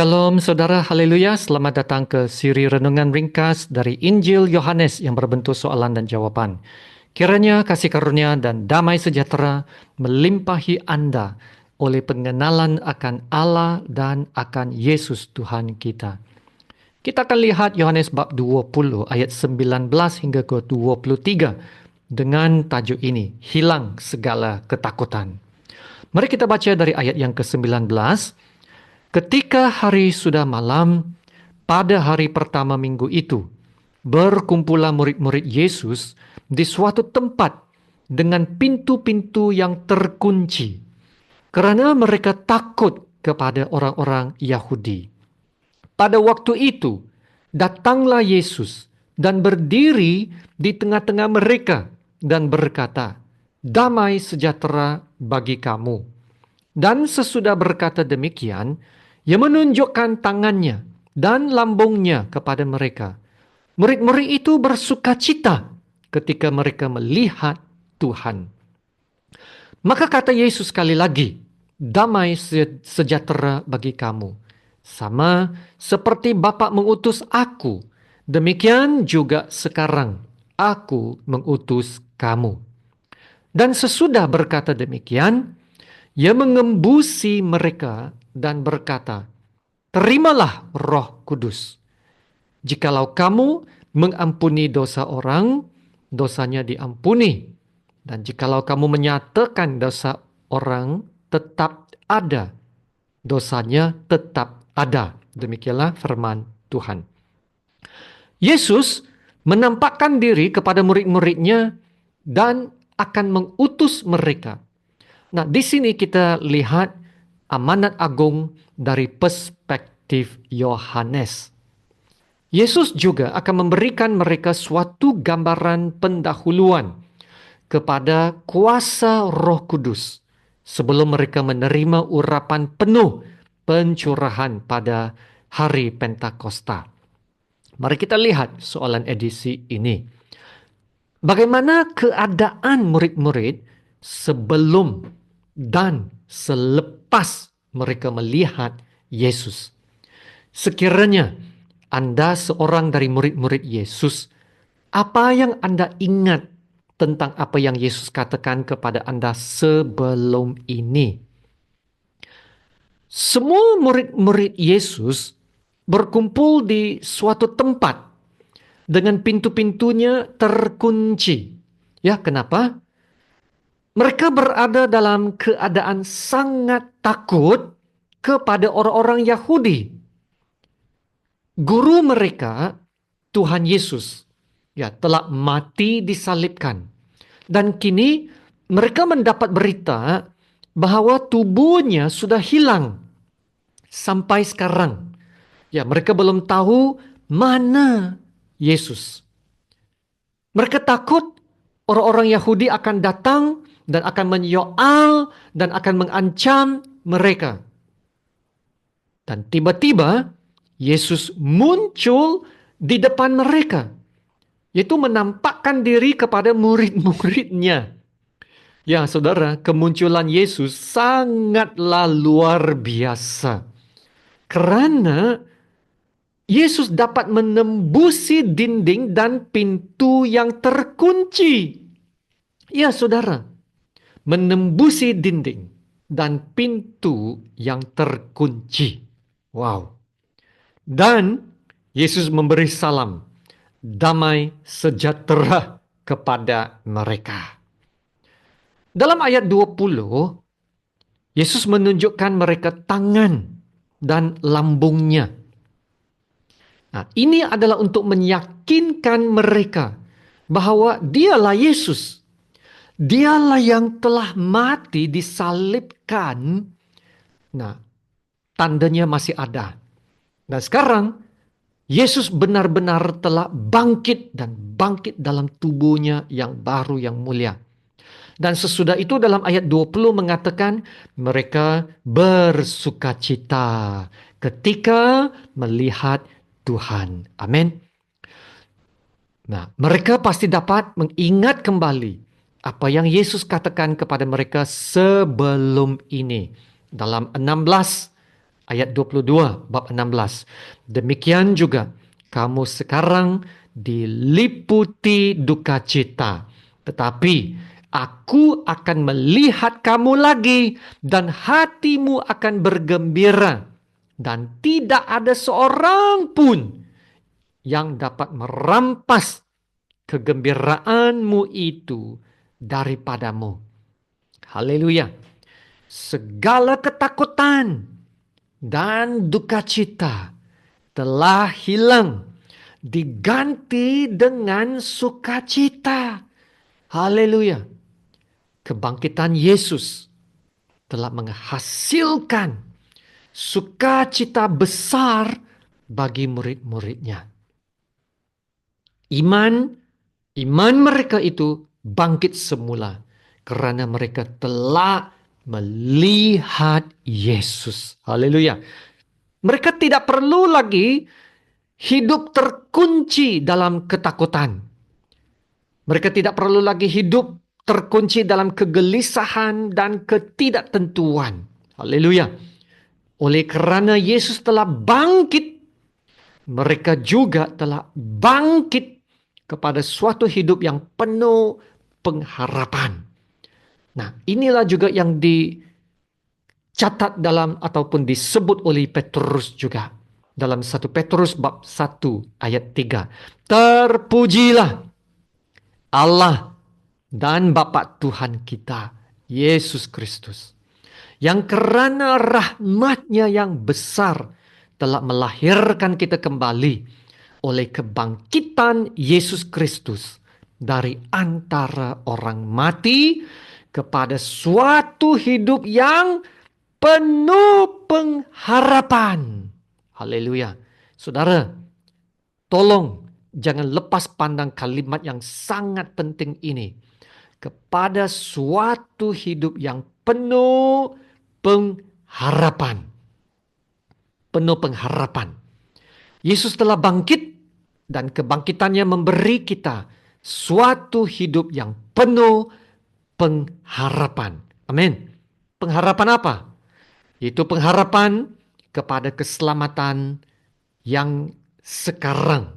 Shalom saudara, haleluya. Selamat datang ke siri renungan ringkas dari Injil Yohanes yang berbentuk soalan dan jawaban. Kiranya kasih karunia dan damai sejahtera melimpahi Anda oleh pengenalan akan Allah dan akan Yesus Tuhan kita. Kita akan lihat Yohanes bab 20 ayat 19 hingga ke 23 dengan tajuk ini, hilang segala ketakutan. Mari kita baca dari ayat yang ke-19. Ketika hari sudah malam, pada hari pertama minggu itu, berkumpullah murid-murid Yesus di suatu tempat dengan pintu-pintu yang terkunci, karena mereka takut kepada orang-orang Yahudi. Pada waktu itu, datanglah Yesus dan berdiri di tengah-tengah mereka dan berkata, "Damai sejahtera bagi kamu." Dan sesudah berkata demikian, ia menunjukkan tangannya dan lambungnya kepada mereka. Murid-murid itu bersukacita ketika mereka melihat Tuhan. Maka kata Yesus sekali lagi, "Damai sejahtera bagi kamu. Sama seperti Bapa mengutus aku, demikian juga sekarang aku mengutus kamu." Dan sesudah berkata demikian, ia mengembusi mereka dan berkata, "Terimalah Roh Kudus. Jikalau kamu mengampuni dosa orang, dosanya diampuni. Dan jikalau kamu menyatakan dosa orang, tetap ada. Dosanya tetap ada." Demikianlah firman Tuhan. Yesus menampakkan diri kepada murid-muridnya dan akan mengutus mereka. Nah, di sini kita lihat amanat agung dari perspektif Yohanes. Yesus juga akan memberikan mereka suatu gambaran pendahuluan kepada kuasa Roh Kudus sebelum mereka menerima urapan penuh pencurahan pada hari Pentakosta. Mari kita lihat soalan edisi ini. Bagaimana keadaan murid-murid sebelum dan selepas mereka melihat Yesus? Sekiranya Anda seorang dari murid-murid Yesus, apa yang Anda ingat tentang apa yang Yesus katakan kepada Anda sebelum ini? Semua murid-murid Yesus berkumpul di suatu tempat dengan pintu-pintunya terkunci. Ya, kenapa? Mereka berada dalam keadaan sangat takut kepada orang-orang Yahudi. Guru mereka, Tuhan Yesus, ya, telah mati disalibkan. Dan kini mereka mendapat berita bahwa tubuhnya sudah hilang sampai sekarang. Ya, mereka belum tahu mana Yesus. Mereka takut orang-orang Yahudi akan datang dan akan menyoal dan akan mengancam mereka. Dan tiba-tiba Yesus muncul di depan mereka, yaitu menampakkan diri kepada murid-muridnya. Ya saudara, kemunculan Yesus sangatlah luar biasa. Karena Yesus dapat menembusi dinding dan pintu yang terkunci. Ya saudara, menembusi dinding dan pintu yang terkunci. Wow. Dan Yesus memberi salam, damai sejahtera kepada mereka. Dalam ayat 20, Yesus menunjukkan mereka tangan dan lambungnya. Nah, ini adalah untuk meyakinkan mereka bahwa dialah Yesus. Dialah yang telah mati disalibkan. Nah, tandanya masih ada. Dan sekarang Yesus benar-benar telah bangkit dan bangkit dalam tubuhnya yang baru yang mulia. Dan sesudah itu dalam ayat 20 mengatakan mereka bersukacita ketika melihat Tuhan. Amin. Nah, mereka pasti dapat mengingat kembali apa yang Yesus katakan kepada mereka sebelum ini. Dalam 16 Ayat 22 bab 16. Demikian juga kamu sekarang diliputi duka cita. Tetapi aku akan melihat kamu lagi dan hatimu akan bergembira. Dan tidak ada seorang pun yang dapat merampas kegembiraanmu itu daripadamu. Haleluya. Segala ketakutan dan duka cita telah hilang, diganti dengan sukacita. Haleluya. Kebangkitan Yesus telah menghasilkan sukacita besar bagi murid-muridnya. Iman mereka itu bangkit semula karena mereka telah melihat Yesus. Haleluya. Mereka tidak perlu lagi hidup terkunci dalam ketakutan. Mereka tidak perlu lagi hidup terkunci dalam kegelisahan dan ketidaktentuan. Haleluya. Oleh kerana Yesus telah bangkit, mereka juga telah bangkit kepada suatu hidup yang penuh pengharapan. Nah, inilah juga yang dicatat dalam ataupun disebut oleh Petrus juga. Dalam 1 Petrus bab 1 ayat 3. Terpujilah Allah dan Bapa Tuhan kita, Yesus Kristus, yang kerana rahmat-Nya yang besar telah melahirkan kita kembali oleh kebangkitan Yesus Kristus dari antara orang mati kepada suatu hidup yang penuh pengharapan. Haleluya. Saudara, tolong jangan lepas pandang kalimat yang sangat penting ini. Kepada suatu hidup yang penuh pengharapan. Penuh pengharapan. Yesus telah bangkit dan kebangkitannya memberi kita suatu hidup yang penuh pengharapan. Amin. Pengharapan apa? Itu pengharapan kepada keselamatan yang sekarang.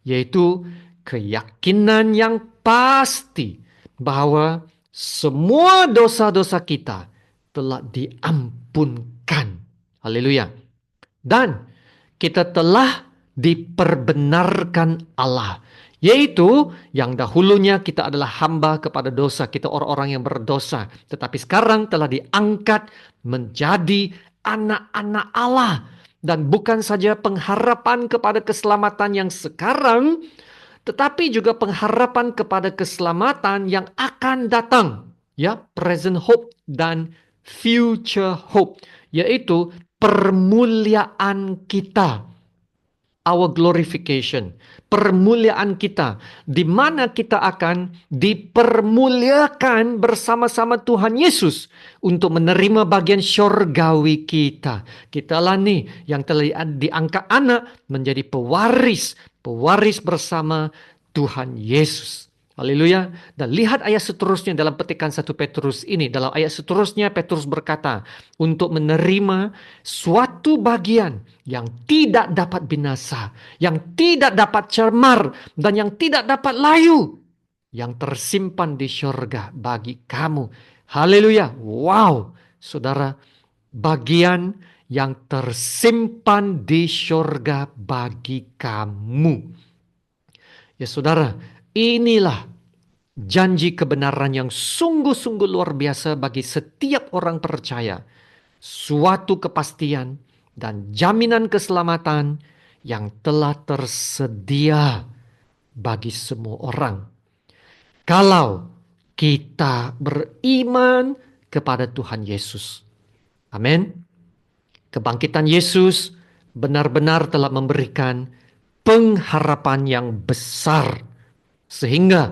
Yaitu keyakinan yang pasti bahwa semua dosa-dosa kita telah diampunkan. Haleluya. Dan kita telah diperbenarkan Allah. Yaitu yang dahulunya kita adalah hamba kepada dosa. Kita orang-orang yang berdosa. Tetapi sekarang telah diangkat menjadi anak-anak Allah. Dan bukan saja pengharapan kepada keselamatan yang sekarang, tetapi juga pengharapan kepada keselamatan yang akan datang. Ya, present hope dan future hope. Yaitu permuliaan kita. Our glorification. Permuliaan kita. Di mana kita akan dipermuliakan bersama-sama Tuhan Yesus. Untuk menerima bagian syurgawi kita. Kitalah nih yang telah diangkat anak menjadi pewaris. Pewaris bersama Tuhan Yesus. Haleluya. Dan lihat ayat seterusnya dalam petikan 1 Petrus ini. Dalam ayat seterusnya Petrus berkata, untuk menerima suatu bagian yang tidak dapat binasa, yang tidak dapat cemar, dan yang tidak dapat layu, yang tersimpan di syurga bagi kamu. Haleluya. Wow, saudara, bagian yang tersimpan di syurga bagi kamu. Ya saudara, inilah janji kebenaran yang sungguh-sungguh luar biasa bagi setiap orang percaya. Suatu kepastian dan jaminan keselamatan yang telah tersedia bagi semua orang. Kalau kita beriman kepada Tuhan Yesus. Amin. Kebangkitan Yesus benar-benar telah memberikan pengharapan yang besar. Sehingga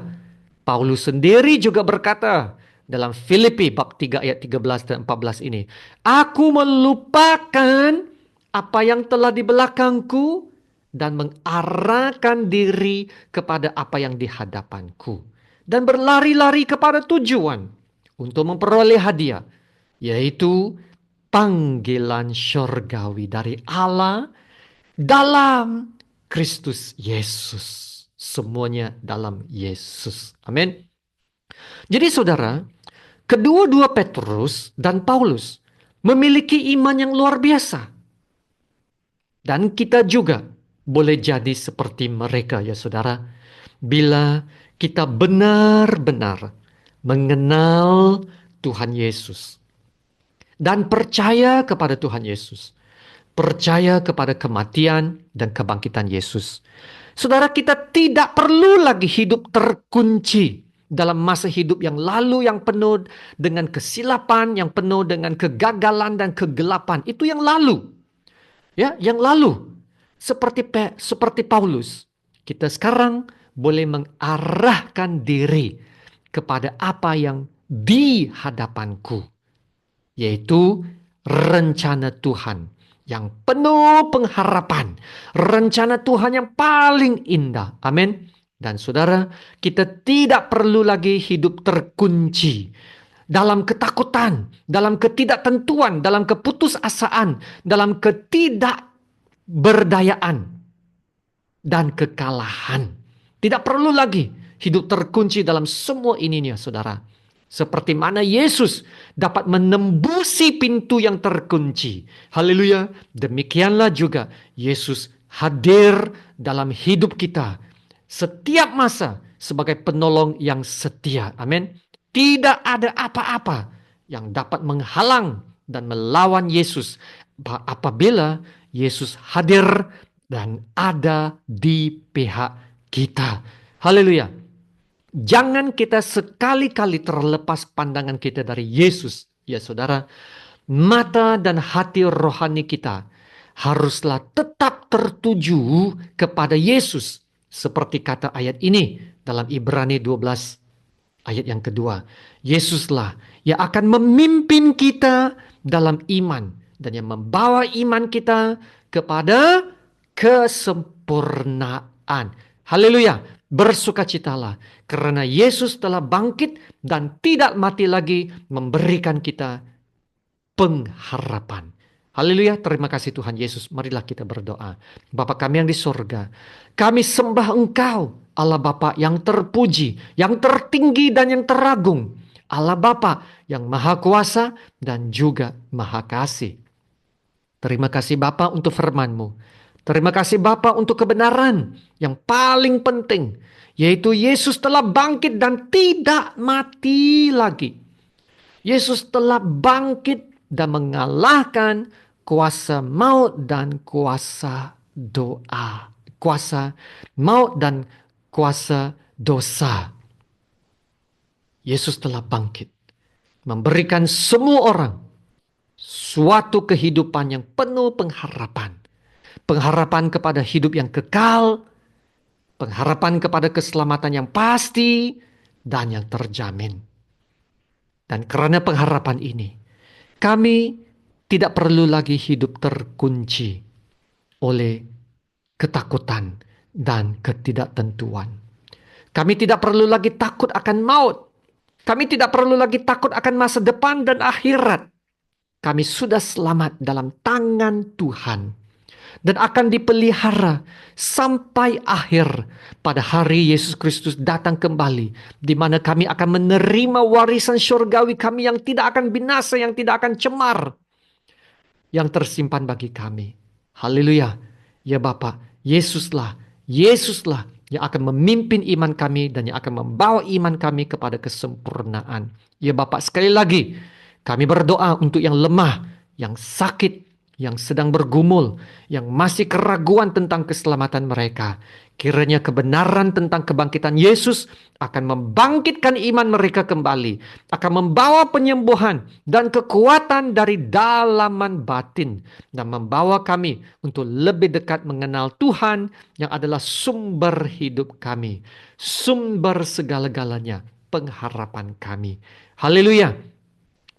Paulus sendiri juga berkata dalam Filipi bab 3 ayat 13 dan 14 ini. Aku melupakan apa yang telah di belakangku dan mengarahkan diri kepada apa yang di hadapanku. Dan berlari-lari kepada tujuan untuk memperoleh hadiah. Yaitu panggilan syurgawi dari Allah dalam Kristus Yesus. Semuanya dalam Yesus. Amin. Jadi saudara, kedua-dua Petrus dan Paulus memiliki iman yang luar biasa. Dan kita juga boleh jadi seperti mereka ya saudara. Bila kita benar-benar mengenal Tuhan Yesus. Dan percaya kepada Tuhan Yesus. Percaya kepada kematian dan kebangkitan Yesus. Saudara, kita tidak perlu lagi hidup terkunci dalam masa hidup yang lalu yang penuh dengan kesilapan, yang penuh dengan kegagalan dan kegelapan. Itu yang lalu. Ya, yang lalu. Seperti Paulus. Kita sekarang boleh mengarahkan diri kepada apa yang di hadapanku. Yaitu rencana Tuhan yang penuh pengharapan. Rencana Tuhan yang paling indah. Amin. Dan saudara, kita tidak perlu lagi hidup terkunci dalam ketakutan, dalam ketidaktentuan, dalam keputusasaan, dalam ketidakberdayaan dan kekalahan. Tidak perlu lagi hidup terkunci dalam semua ininya, saudara. Seperti mana Yesus dapat menembusi pintu yang terkunci. Haleluya. Demikianlah juga Yesus hadir dalam hidup kita setiap masa sebagai penolong yang setia. Amin. Tidak ada apa-apa yang dapat menghalang dan melawan Yesus apabila Yesus hadir dan ada di pihak kita. Haleluya. Jangan kita sekali-kali terlepas pandangan kita dari Yesus. Ya saudara, mata dan hati rohani kita haruslah tetap tertuju kepada Yesus. Seperti kata ayat ini dalam Ibrani 12 ayat yang kedua. Yesuslah yang akan memimpin kita dalam iman. Dan yang membawa iman kita kepada kesempurnaan. Haleluya. Bersukacitalah karena Yesus telah bangkit dan tidak mati lagi memberikan kita pengharapan. Haleluya, terima kasih Tuhan Yesus. Marilah kita berdoa. Bapa kami yang di sorga, kami sembah Engkau, Allah Bapa yang terpuji, yang tertinggi dan yang teragung. Allah Bapa yang maha kuasa dan juga maha kasih. Terima kasih Bapa untuk firman-Mu. Terima kasih Bapa untuk kebenaran yang paling penting. Yaitu Yesus telah bangkit dan tidak mati lagi. Yesus telah bangkit dan mengalahkan kuasa maut dan kuasa doa. Kuasa maut dan kuasa dosa. Yesus telah bangkit. Memberikan semua orang suatu kehidupan yang penuh pengharapan. Pengharapan kepada hidup yang kekal, pengharapan kepada keselamatan yang pasti dan yang terjamin. Dan karena pengharapan ini, kami tidak perlu lagi hidup terkunci oleh ketakutan dan ketidaktentuan. Kami tidak perlu lagi takut akan maut. Kami tidak perlu lagi takut akan masa depan dan akhirat. Kami sudah selamat dalam tangan Tuhan. Dan akan dipelihara sampai akhir pada hari Yesus Kristus datang kembali. Di mana kami akan menerima warisan syurgawi kami yang tidak akan binasa, yang tidak akan cemar. Yang tersimpan bagi kami. Haleluya. Ya Bapa, Yesuslah yang akan memimpin iman kami dan yang akan membawa iman kami kepada kesempurnaan. Ya Bapa, sekali lagi kami berdoa untuk yang lemah, yang sakit, yang sedang bergumul, yang masih keraguan tentang keselamatan mereka. Kiranya kebenaran tentang kebangkitan Yesus akan membangkitkan iman mereka kembali, akan membawa penyembuhan dan kekuatan dari dalaman batin, dan membawa kami untuk lebih dekat mengenal Tuhan yang adalah sumber hidup kami, sumber segala-galanya, pengharapan kami. Haleluya.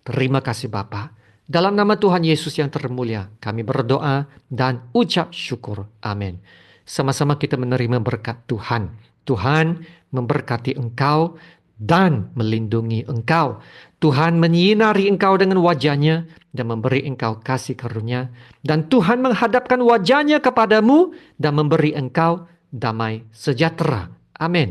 Terima kasih Bapa. Dalam nama Tuhan Yesus yang termulia, kami berdoa dan ucap syukur. Amin. Sama-sama kita menerima berkat Tuhan. Tuhan memberkati engkau dan melindungi engkau. Tuhan menyinari engkau dengan wajah-Nya dan memberi engkau kasih karunia. Dan Tuhan menghadapkan wajah-Nya kepadamu dan memberi engkau damai sejahtera. Amin.